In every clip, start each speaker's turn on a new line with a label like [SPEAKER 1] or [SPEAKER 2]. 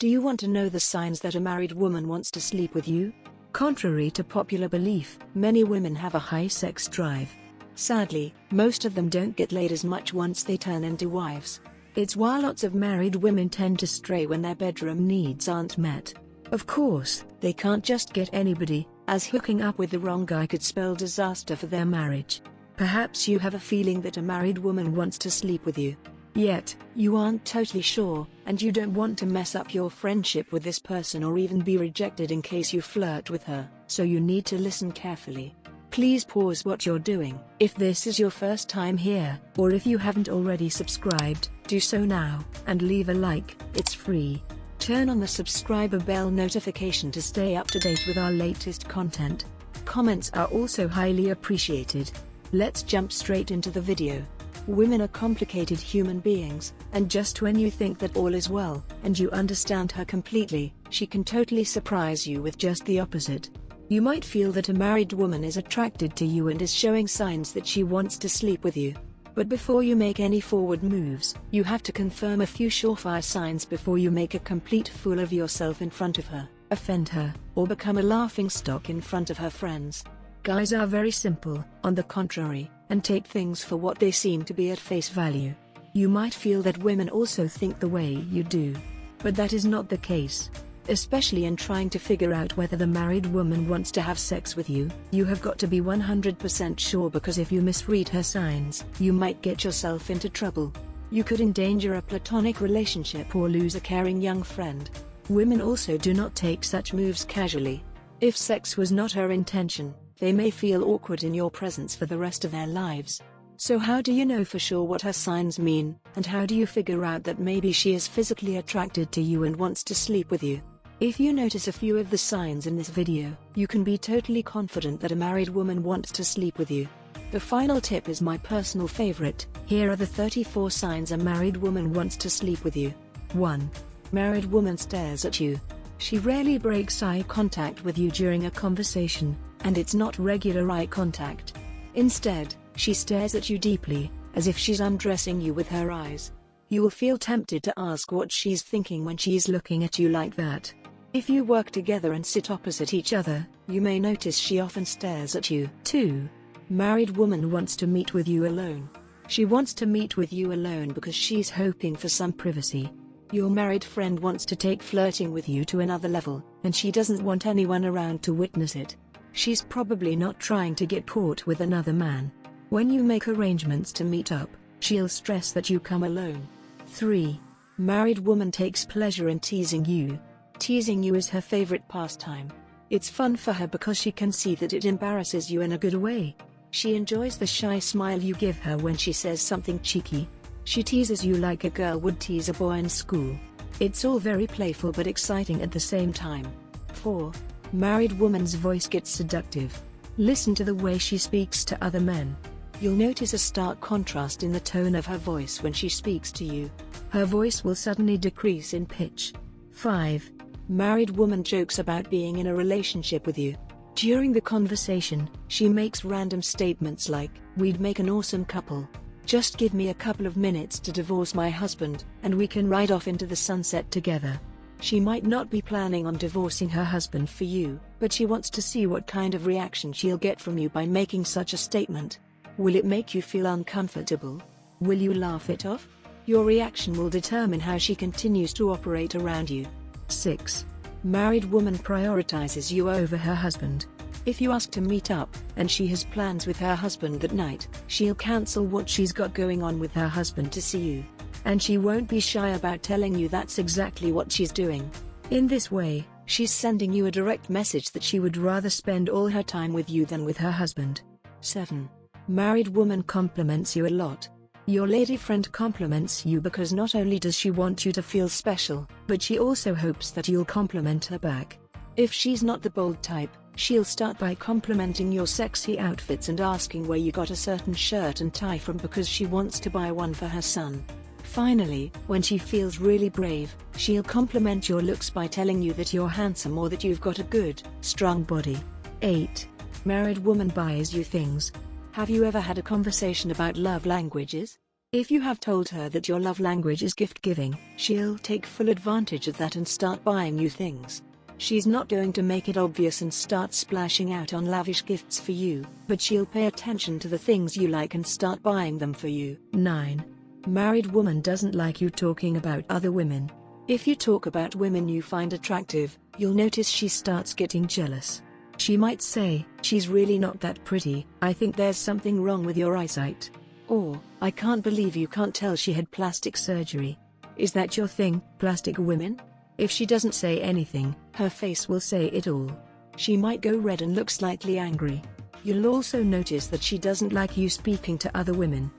[SPEAKER 1] Do you want to know the signs that a married woman wants to sleep with you? Contrary to popular belief, many women have a high sex drive. Sadly, most of them don't get laid as much once they turn into wives. It's why lots of married women tend to stray when their bedroom needs aren't met. Of course, they can't just get anybody, as hooking up with the wrong guy could spell disaster for their marriage. Perhaps you have a feeling that a married woman wants to sleep with you. Yet, you aren't totally sure, and you don't want to mess up your friendship with this person or even be rejected in case you flirt with her, so you need to listen carefully. Please pause what you're doing. If this is your first time here, or if you haven't already subscribed, do so now, and leave a like, it's free. Turn on the subscriber bell notification to stay up to date with our latest content. Comments are also highly appreciated. Let's jump straight into the video. Women are complicated human beings, and just when you think that all is well, and you understand her completely, she can totally surprise you with just the opposite. You might feel that a married woman is attracted to you and is showing signs that she wants to sleep with you. But before you make any forward moves, you have to confirm a few surefire signs before you make a complete fool of yourself in front of her, offend her, or become a laughingstock in front of her friends. Guys are very simple, on the contrary, and take things for what they seem to be at face value. You might feel that women also think the way you do. But that is not the case. Especially in trying to figure out whether the married woman wants to have sex with you, you have got to be 100% sure, because if you misread her signs, you might get yourself into trouble. You could endanger a platonic relationship or lose a caring young friend. Women also do not take such moves casually. If sex was not her intention, they may feel awkward in your presence for the rest of their lives. So how do you know for sure what her signs mean, and how do you figure out that maybe she is physically attracted to you and wants to sleep with you? If you notice a few of the signs in this video, you can be totally confident that a married woman wants to sleep with you. The final tip is my personal favorite. Here are the 34 signs a married woman wants to sleep with you. 1. Married woman stares at you. She rarely breaks eye contact with you during a conversation, and it's not regular eye contact. Instead, she stares at you deeply, as if she's undressing you with her eyes. You will feel tempted to ask what she's thinking when she's looking at you like that. If you work together and sit opposite each other, you may notice she often stares at you. 2. Married woman wants to meet with you alone. She wants to meet with you alone because she's hoping for some privacy. Your married friend wants to take flirting with you to another level, and she doesn't want anyone around to witness it. She's probably not trying to get caught with another man. When you make arrangements to meet up, she'll stress that you come alone. 3. Married woman takes pleasure in teasing you. Teasing you is her favorite pastime. It's fun for her because she can see that it embarrasses you in a good way. She enjoys the shy smile you give her when she says something cheeky. She teases you like a girl would tease a boy in school. It's all very playful but exciting at the same time. 4. Married woman's voice gets seductive. Listen to the way she speaks to other men. You'll notice a stark contrast in the tone of her voice when she speaks to you. Her voice will suddenly decrease in pitch. 5. Married woman jokes about being in a relationship with you. During the conversation, she makes random statements like, "We'd make an awesome couple. Just give me a couple of minutes to divorce my husband, and we can ride off into the sunset together." She might not be planning on divorcing her husband for you, but she wants to see what kind of reaction she'll get from you by making such a statement. Will it make you feel uncomfortable? Will you laugh it off? Your reaction will determine how she continues to operate around you. 6. Married woman prioritizes you over her husband. If you ask to meet up, and she has plans with her husband that night, she'll cancel what she's got going on with her husband to see you. And she won't be shy about telling you that's exactly what she's doing. In this way, she's sending you a direct message that she would rather spend all her time with you than with her husband. 7. Married woman compliments you a lot. Your lady friend compliments you because not only does she want you to feel special, but she also hopes that you'll compliment her back. If she's not the bold type, she'll start by complimenting your sexy outfits and asking where you got a certain shirt and tie from because she wants to buy one for her son. Finally, when she feels really brave, she'll compliment your looks by telling you that you're handsome or that you've got a good, strong body. 8. Married woman buys you things. Have you ever had a conversation about love languages? If you have told her that your love language is gift-giving, she'll take full advantage of that and start buying you things. She's not going to make it obvious and start splashing out on lavish gifts for you, but she'll pay attention to the things you like and start buying them for you. 9. Married woman doesn't like you talking about other women. If you talk about women you find attractive, you'll notice she starts getting jealous. She might say, "She's really not that pretty, I think there's something wrong with your eyesight." Or, "I can't believe you can't tell she had plastic surgery. Is that your thing, plastic women?" If she doesn't say anything, her face will say it all. She might go red and look slightly angry. You'll also notice that she doesn't like you speaking to other women.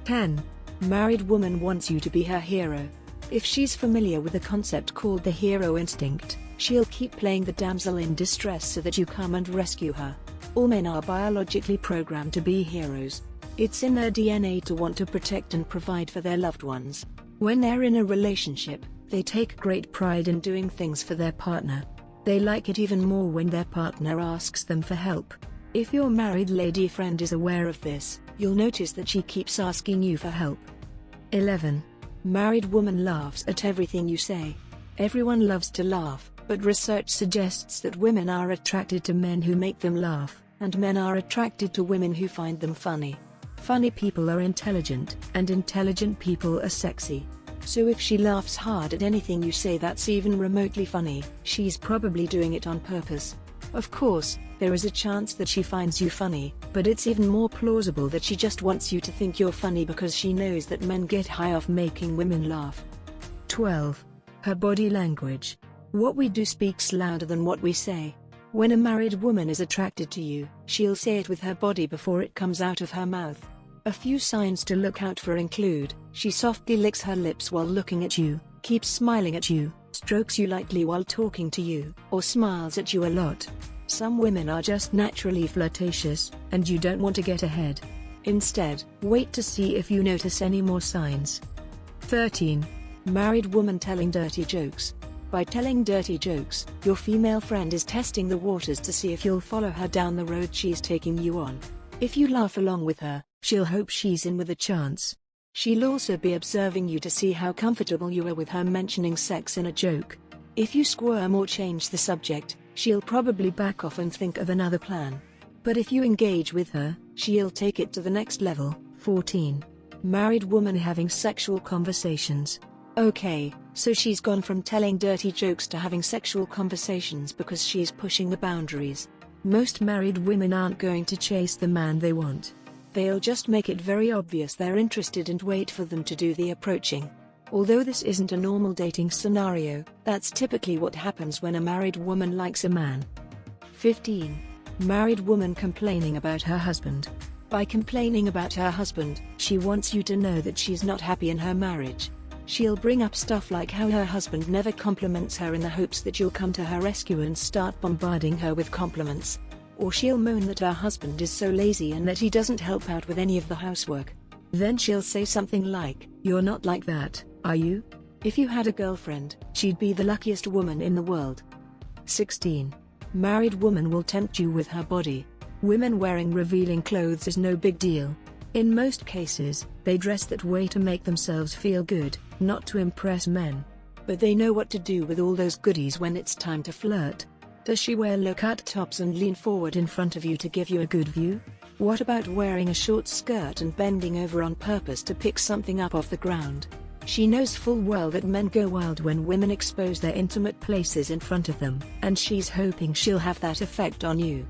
[SPEAKER 1] 10. Married woman wants you to be her hero. If she's familiar with a concept called the hero instinct, she'll keep playing the damsel in distress so that you come and rescue her. All men are biologically programmed to be heroes. It's in their DNA to want to protect and provide for their loved ones. When they're in a relationship, they take great pride in doing things for their partner. They like it even more when their partner asks them for help. If your married lady friend is aware of this, you'll notice that she keeps asking you for help. 11. Married woman laughs at everything you say. Everyone loves to laugh, but research suggests that women are attracted to men who make them laugh, and men are attracted to women who find them funny. Funny people are intelligent, and intelligent people are sexy. So if she laughs hard at anything you say that's even remotely funny, she's probably doing it on purpose. Of course, there is a chance that she finds you funny, but it's even more plausible that she just wants you to think you're funny because she knows that men get high off making women laugh. 12. Her body language. What we do speaks louder than what we say. When a married woman is attracted to you, she'll say it with her body before it comes out of her mouth. A few signs to look out for include, she softly licks her lips while looking at you, keeps smiling at you, strokes you lightly while talking to you, or smiles at you a lot. Some women are just naturally flirtatious, and you don't want to get ahead. Instead, wait to see if you notice any more signs. 13. Married woman telling dirty jokes. By telling dirty jokes, your female friend is testing the waters to see if you'll follow her down the road she's taking you on. If you laugh along with her, she'll hope she's in with a chance. She'll also be observing you to see how comfortable you are with her mentioning sex in a joke. If you squirm or change the subject, she'll probably back off and think of another plan. But if you engage with her, she'll take it to the next level. 14. Married woman having sexual conversations. Okay, so she's gone from telling dirty jokes to having sexual conversations because she's pushing the boundaries. Most married women aren't going to chase the man they want. They'll just make it very obvious they're interested and wait for them to do the approaching. Although this isn't a normal dating scenario, that's typically what happens when a married woman likes a man. 15. Married woman complaining about her husband. By complaining about her husband, she wants you to know that she's not happy in her marriage. She'll bring up stuff like how her husband never compliments her in the hopes that you'll come to her rescue and start bombarding her with compliments. Or she'll moan that her husband is so lazy and that he doesn't help out with any of the housework. Then she'll say something like, "You're not like that, are you?" If you had a girlfriend, she'd be the luckiest woman in the world. 16. Married woman will tempt you with her body. Women wearing revealing clothes is no big deal. In most cases, they dress that way to make themselves feel good, not to impress men. But they know what to do with all those goodies when it's time to flirt. Does she wear low-cut tops and lean forward in front of you to give you a good view? What about wearing a short skirt and bending over on purpose to pick something up off the ground? She knows full well that men go wild when women expose their intimate places in front of them, and she's hoping she'll have that effect on you.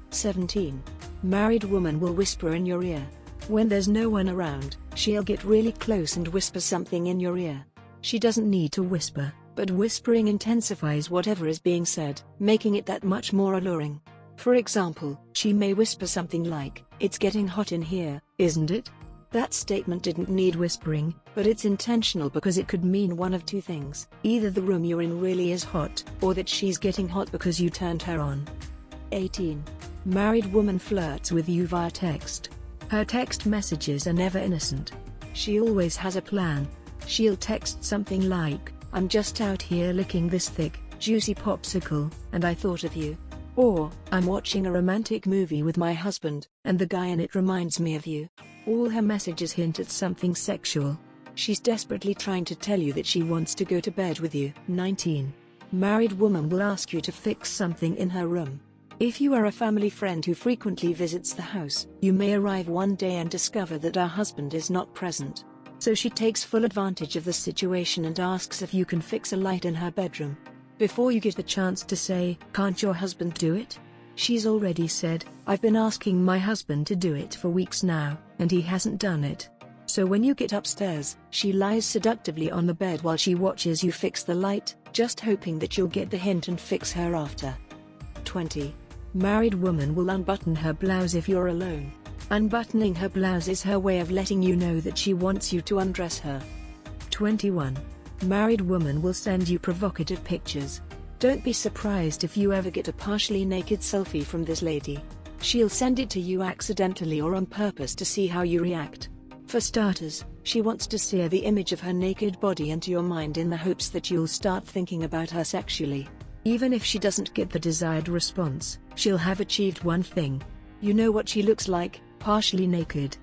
[SPEAKER 1] 17. Married woman will whisper in your ear. When there's no one around, she'll get really close and whisper something in your ear. She doesn't need to whisper, but whispering intensifies whatever is being said, making it that much more alluring. For example, she may whisper something like, "It's getting hot in here, isn't it?" That statement didn't need whispering, but it's intentional because it could mean one of two things: either the room you're in really is hot, or that she's getting hot because you turned her on. 18. Married woman flirts with you via text. Her text messages are never innocent. She always has a plan. She'll text something like, "I'm just out here licking this thick, juicy popsicle, and I thought of you." Or, "I'm watching a romantic movie with my husband, and the guy in it reminds me of you." All her messages hint at something sexual. She's desperately trying to tell you that she wants to go to bed with you. 19. Married woman will ask you to fix something in her room. If you are a family friend who frequently visits the house, you may arrive one day and discover that her husband is not present. So she takes full advantage of the situation and asks if you can fix a light in her bedroom. Before you get the chance to say, "Can't your husband do it?" she's already said, "I've been asking my husband to do it for weeks now, and he hasn't done it." So when you get upstairs, she lies seductively on the bed while she watches you fix the light, just hoping that you'll get the hint and fix her after. 20. Married woman will unbutton her blouse if you're alone. Unbuttoning her blouse is her way of letting you know that she wants you to undress her. 21. Married woman will send you provocative pictures. Don't be surprised if you ever get a partially naked selfie from this lady. She'll send it to you accidentally or on purpose to see how you react. For starters, she wants to sear the image of her naked body into your mind in the hopes that you'll start thinking about her sexually. Even if she doesn't get the desired response, she'll have achieved one thing. You know what she looks like, partially naked.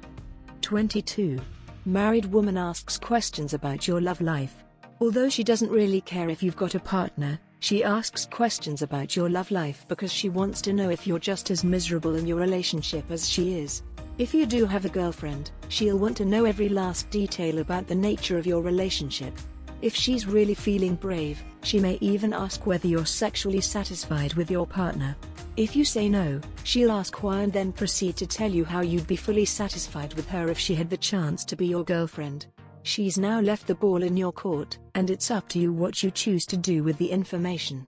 [SPEAKER 1] 22. Married woman asks questions about your love life. Although she doesn't really care if you've got a partner, she asks questions about your love life because she wants to know if you're just as miserable in your relationship as she is. If you do have a girlfriend, she'll want to know every last detail about the nature of your relationship. If she's really feeling brave, she may even ask whether you're sexually satisfied with your partner. If you say no, she'll ask why and then proceed to tell you how you'd be fully satisfied with her if she had the chance to be your girlfriend. She's now left the ball in your court, and it's up to you what you choose to do with the information.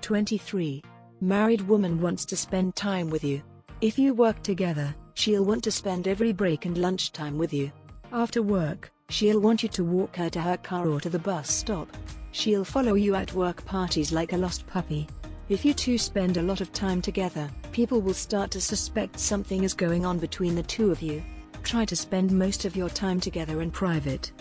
[SPEAKER 1] 23. Married woman wants to spend time with you. If you work together, she'll want to spend every break and lunchtime with you. After work, she'll want you to walk her to her car or to the bus stop. She'll follow you at work parties like a lost puppy. If you two spend a lot of time together, people will start to suspect something is going on between the two of you. Try to spend most of your time together in private.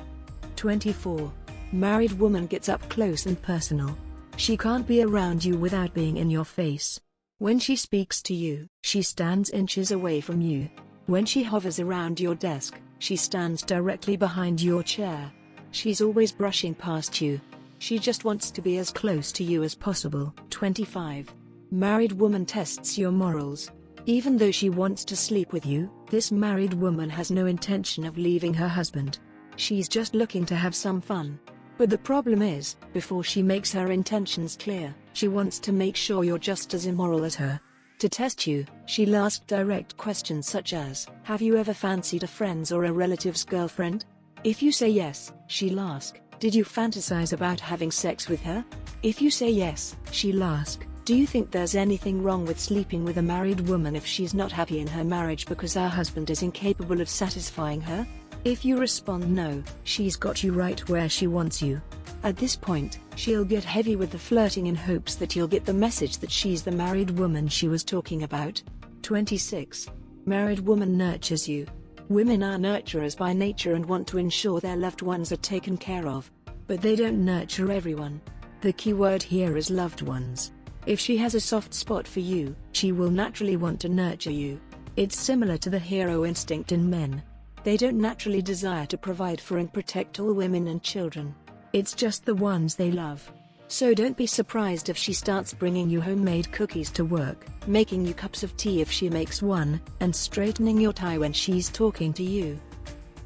[SPEAKER 1] 24. Married woman gets up close and personal. She can't be around you without being in your face. When she speaks to you, she stands inches away from you. When she hovers around your desk, she stands directly behind your chair. She's always brushing past you. She just wants to be as close to you as possible. 25. Married woman tests your morals. Even though she wants to sleep with you, this married woman has no intention of leaving her husband. She's just looking to have some fun. But the problem is, before she makes her intentions clear, she wants to make sure you're just as immoral as her. To test you, she'll ask direct questions such as, "Have you ever fancied a friend's or a relative's girlfriend?" If you say yes, she'll ask, "Did you fantasize about having sex with her?" If you say yes, she'll ask, "Do you think there's anything wrong with sleeping with a married woman if she's not happy in her marriage because her husband is incapable of satisfying her?" If you respond no, she's got you right where she wants you. At this point, she'll get heavy with the flirting in hopes that you'll get the message that she's the married woman she was talking about. 26. Married woman nurtures you. Women are nurturers by nature and want to ensure their loved ones are taken care of. But they don't nurture everyone. The key word here is loved ones. If she has a soft spot for you, she will naturally want to nurture you. It's similar to the hero instinct in men. They don't naturally desire to provide for and protect all women and children. It's just the ones they love. So don't be surprised if she starts bringing you homemade cookies to work, making you cups of tea if she makes one, and straightening your tie when she's talking to you.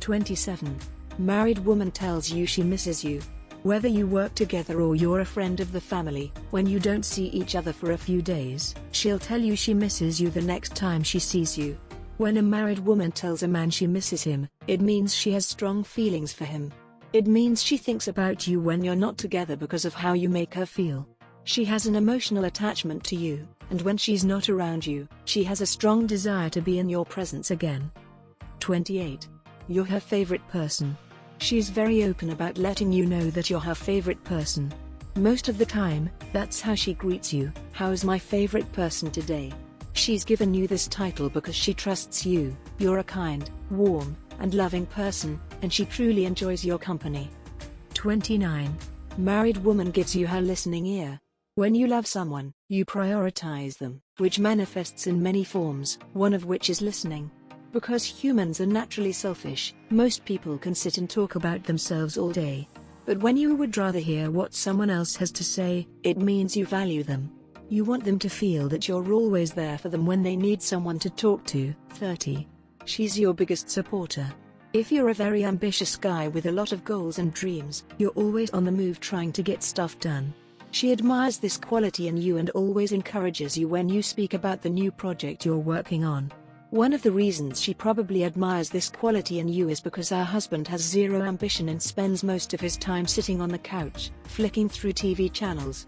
[SPEAKER 1] 27. Married woman tells you she misses you. Whether you work together or you're a friend of the family, when you don't see each other for a few days, she'll tell you she misses you the next time she sees you. When a married woman tells a man she misses him, it means she has strong feelings for him. It means she thinks about you when you're not together because of how you make her feel. She has an emotional attachment to you, and when she's not around you, she has a strong desire to be in your presence again. 28. You're her favorite person. She's very open about letting you know that you're her favorite person. Most of the time, that's how she greets you. "How's my favorite person today?" She's given you this title because she trusts you. You're a kind, warm, and loving person, and she truly enjoys your company. 29. Married woman gives you her listening ear. When you love someone, you prioritize them, which manifests in many forms, one of which is listening. Because humans are naturally selfish, most people can sit and talk about themselves all day. But when you would rather hear what someone else has to say, it means you value them. You want them to feel that you're always there for them when they need someone to talk to. 30. She's your biggest supporter. If you're a very ambitious guy with a lot of goals and dreams, you're always on the move trying to get stuff done. She admires this quality in you and always encourages you when you speak about the new project you're working on. One of the reasons she probably admires this quality in you is because her husband has zero ambition and spends most of his time sitting on the couch, flicking through TV channels.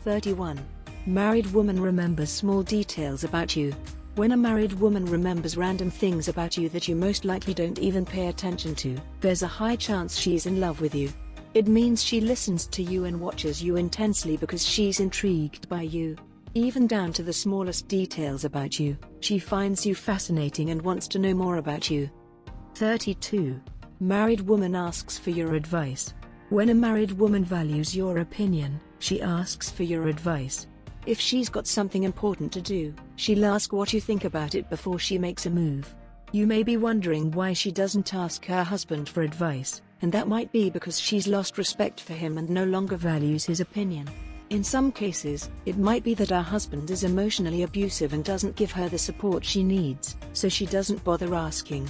[SPEAKER 1] 31. Married woman remembers small details about you. When a married woman remembers random things about you that you most likely don't even pay attention to, there's a high chance she's in love with you. It means she listens to you and watches you intensely because she's intrigued by you. Even down to the smallest details about you, she finds you fascinating and wants to know more about you. 32. Married woman asks for your advice. When a married woman values your opinion, she asks for your advice. If she's got something important to do, she'll ask what you think about it before she makes a move. You may be wondering why she doesn't ask her husband for advice, and that might be because she's lost respect for him and no longer values his opinion. In some cases, it might be that her husband is emotionally abusive and doesn't give her the support she needs, so she doesn't bother asking.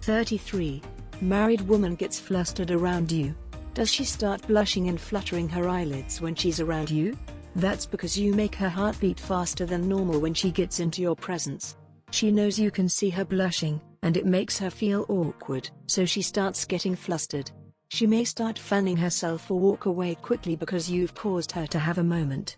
[SPEAKER 1] 33. Married woman gets flustered around you. Does she start blushing and fluttering her eyelids when she's around you? That's because you make her heart beat faster than normal when she gets into your presence. She knows you can see her blushing, and it makes her feel awkward, so she starts getting flustered. She may start fanning herself or walk away quickly because you've caused her to have a moment.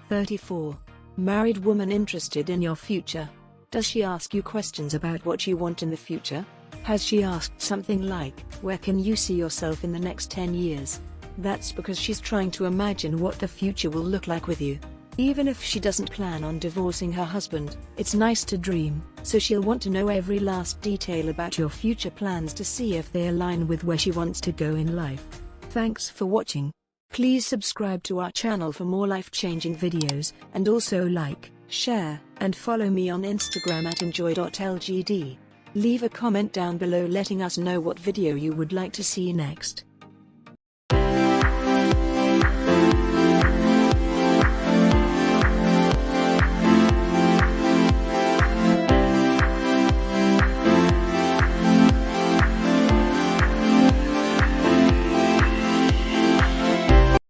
[SPEAKER 1] 34. Married woman interested in your future. Does she ask you questions about what you want in the future? Has she asked something like, where can you see yourself in the next 10 years? That's because she's trying to imagine what the future will look like with you. Even if she doesn't plan on divorcing her husband, it's nice to dream, so she'll want to know every last detail about your future plans to see if they align with where she wants to go in life. Thanks for watching. Please subscribe to our channel for more life-changing videos, and also like, share, and follow me on Instagram at enjoy.lgd. Leave a comment down below letting us know what video you would like to see next.